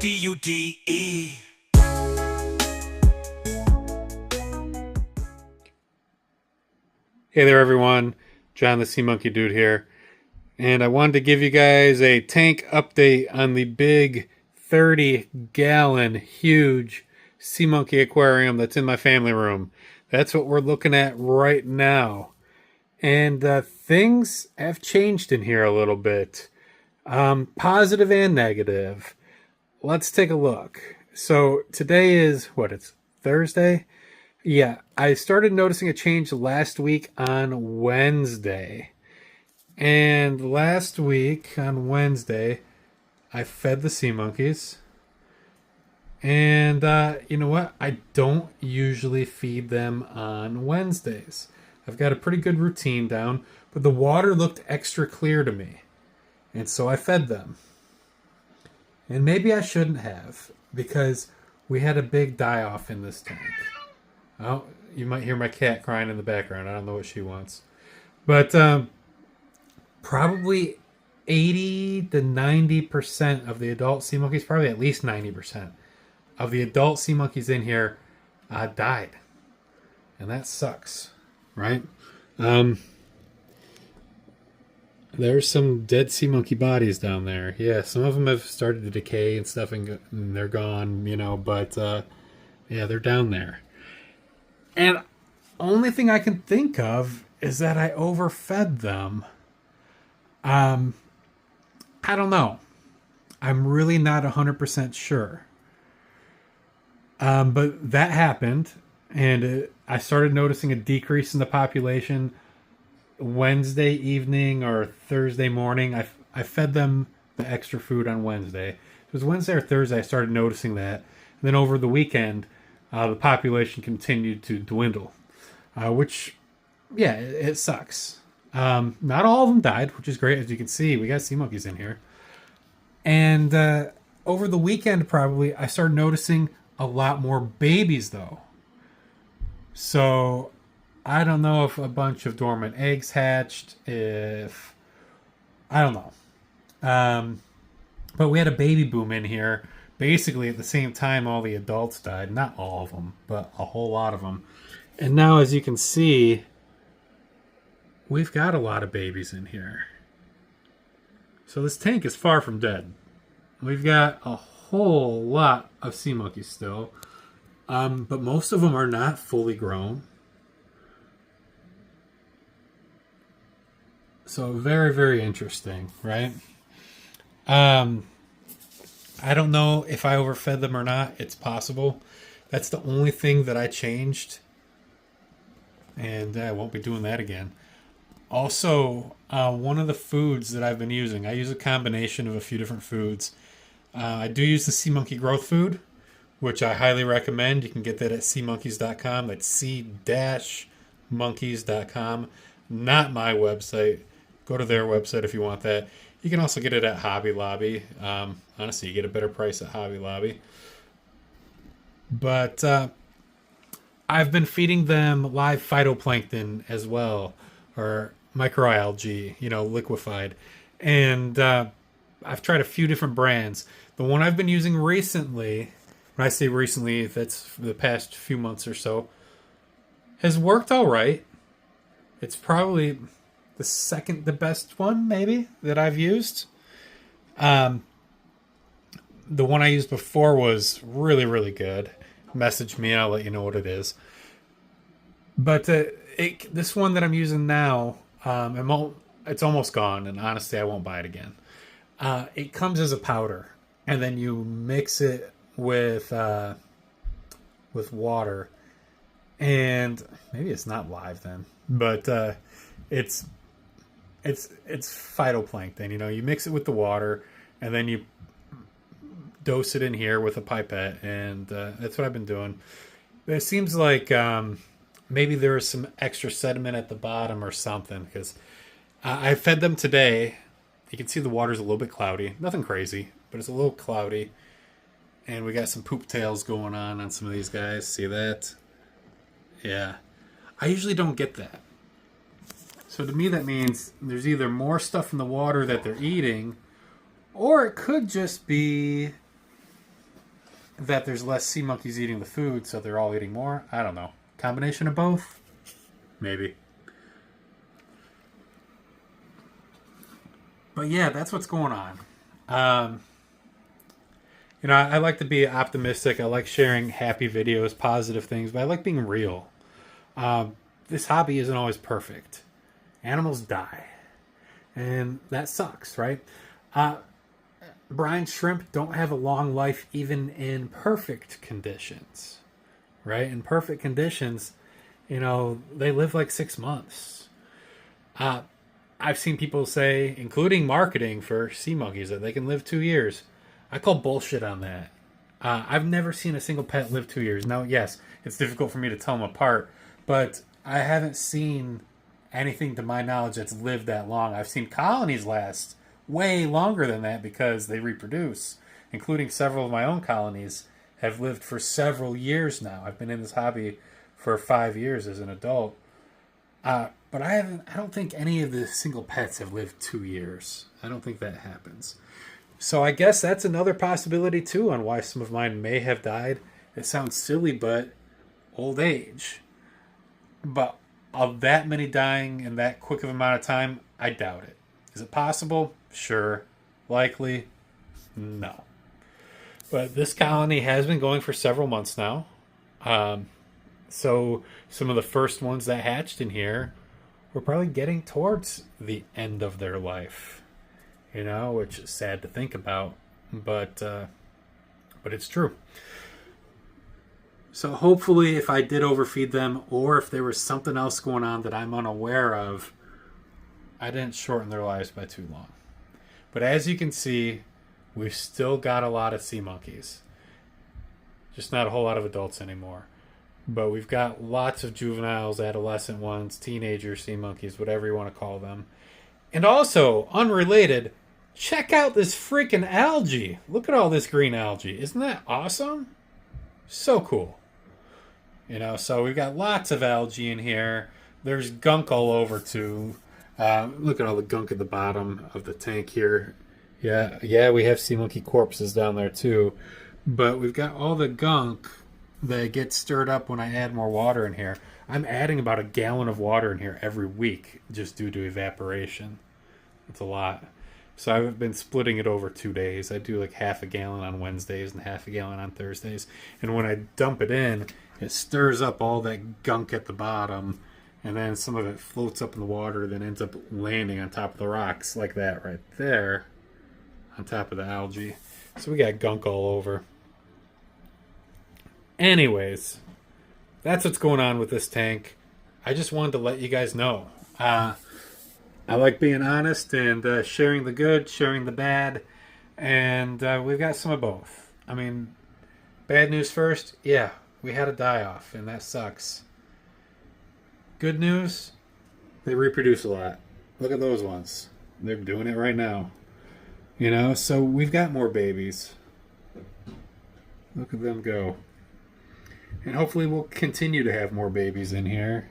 D-U-D-E. Hey there, everyone. John the Sea Monkey Dude here. And I wanted to give you guys a tank update on the big 30-gallon huge sea monkey aquarium that's in my family room. That's what we're looking at right now. And things have changed in here a little bit, positive and negative. Let's take a look. So today is what? It's Thursday? Yeah, I started noticing a change last week on Wednesday. And last week on Wednesday, I fed the sea monkeys. And you know what? I don't usually feed them on Wednesdays. I've got a pretty good routine down, but the water looked extra clear to me. And so I fed them. And maybe I shouldn't have, because we had a big die off in this tank. Oh, you might hear my cat crying in the background. I don't know what she wants. But probably 80 to 90% of the adult sea monkeys, probably at least 90% of the adult sea monkeys in here died. And that sucks, right? There's some dead sea monkey bodies down there. Yeah, some of them have started to decay and stuff, and they're gone, but yeah, they're down there. And only thing I can think of is that I overfed them. I don't know. I'm really not 100% sure. But that happened, and I started noticing a decrease in the population Wednesday evening or Thursday morning. I fed them the extra food on Wednesday. It was Wednesday or Thursday I started noticing that. And then over the weekend, the population continued to dwindle, which, yeah, it sucks. Not all of them died, which is great. As you can see, we got sea monkeys in here. And over the weekend, probably, I started noticing a lot more babies, though. So I don't know if a bunch of dormant eggs hatched, I don't know. But we had a baby boom in here. Basically, at the same time, all the adults died. Not all of them, but a whole lot of them. And now, as you can see, we've got a lot of babies in here. So this tank is far from dead. We've got a whole lot of sea monkeys still. But most of them are not fully grown. So very, very interesting, right? I don't know if I overfed them or not. It's possible. That's the only thing that I changed. And I won't be doing that again. Also, one of the foods that I've been using, I use a combination of a few different foods. I do use the Sea Monkey Growth Food, which I highly recommend. You can get that at seamonkeys.com. That's c-monkeys.com. Not my website. Go to their website if you want that. You can also get it at Hobby Lobby. Honestly, you get a better price at Hobby Lobby. But I've been feeding them live phytoplankton as well, or microalgae, liquefied. And I've tried a few different brands. The one I've been using recently, when I say recently, that's for the past few months or so, has worked all right. It's probably the second, the best one, maybe, that I've used. The one I used before was really, really good. Message me, I'll let you know what it is. But this one that I'm using now, it's almost gone, and honestly, I won't buy it again. It comes as a powder, and then you mix it with water, and maybe it's not live then, but it's phytoplankton. You mix it with the water, and then you dose it in here with a pipette, and that's what I've been doing. It seems like maybe there is some extra sediment at the bottom or something, because I fed them today. You can see the water's a little bit cloudy. Nothing crazy, but it's a little cloudy. And we got some poop tails going on some of these guys. See that? Yeah. I usually don't get that. So to me, that means there's either more stuff in the water that they're eating, or it could just be that there's less sea monkeys eating the food, so they're all eating more. I don't know. Combination of both? Maybe. But yeah, that's what's going on. I like to be optimistic. I like sharing happy videos, positive things, but I like being real. This hobby isn't always perfect. Animals die. And that sucks, right? Brine shrimp don't have a long life even in perfect conditions, right? In perfect conditions, they live like 6 months. I've seen people say, including marketing for sea monkeys, that they can live 2 years. I call bullshit on that. I've never seen a single pet live 2 years. Now, yes, it's difficult for me to tell them apart, but I haven't seen anything to my knowledge that's lived that long. I've seen colonies last way longer than that because they reproduce, including several of my own colonies have lived for several years now. I've been in this hobby for 5 years as an adult. But I don't think any of the single pets have lived 2 years. I don't think that happens. So I guess that's another possibility too on why some of mine may have died. It sounds silly, but old age. But of that many dying in that quick of amount of time, I doubt it. Is it possible? Sure. Likely? No. But this colony has been going for several months now. So some of the first ones that hatched in here were probably getting towards the end of their life. Which is sad to think about, but it's true. So hopefully if I did overfeed them, or if there was something else going on that I'm unaware of, I didn't shorten their lives by too long. But as you can see, we've still got a lot of sea monkeys. Just not a whole lot of adults anymore. But we've got lots of juveniles, adolescent ones, teenager sea monkeys, whatever you want to call them. And also, unrelated, check out this freaking algae. Look at all this green algae. Isn't that awesome? So cool. So we've got lots of algae in here. There's gunk all over too. Look at all the gunk at the bottom of the tank here. Yeah, we have sea monkey corpses down there too. But we've got all the gunk that gets stirred up when I add more water in here. I'm adding about 1 gallon of water in here every week just due to evaporation. It's a lot. So I've been splitting it over 2 days. I do like half a gallon on Wednesdays and half a gallon on Thursdays. And when I dump it in, it stirs up all that gunk at the bottom. And then some of it floats up in the water, then ends up landing on top of the rocks like that right there on top of the algae. So we got gunk all over. Anyways, that's what's going on with this tank. I just wanted to let you guys know. I like being honest and sharing the good, sharing the bad, and we've got some of both. I mean, bad news first, yeah, we had a die-off, and that sucks. Good news, they reproduce a lot. Look at those ones. They're doing it right now. So we've got more babies. Look at them go. And hopefully we'll continue to have more babies in here.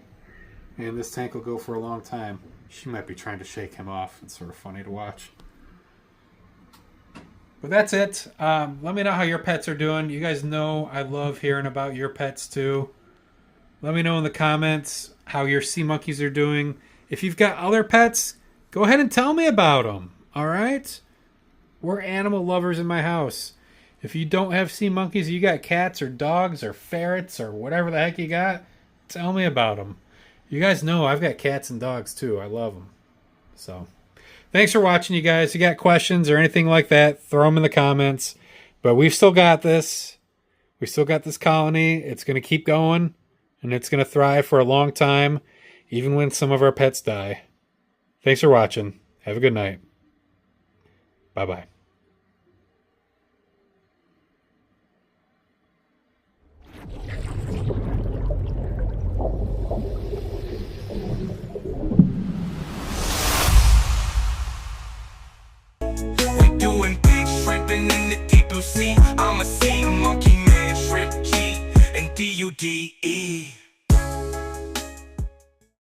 And this tank will go for a long time. She might be trying to shake him off. It's sort of funny to watch. But that's it. Let me know how your pets are doing. You guys know I love hearing about your pets too. Let me know in the comments how your sea monkeys are doing. If you've got other pets, go ahead and tell me about them. All right? We're animal lovers in my house. If you don't have sea monkeys, you got cats or dogs or ferrets or whatever the heck you got, tell me about them. You guys know I've got cats and dogs too. I love them. So, thanks for watching, you guys. If you got questions or anything like that, throw them in the comments. But we've still got this. We still got this colony. It's going to keep going, and it's going to thrive for a long time, even when some of our pets die. Thanks for watching. Have a good night. Bye-bye.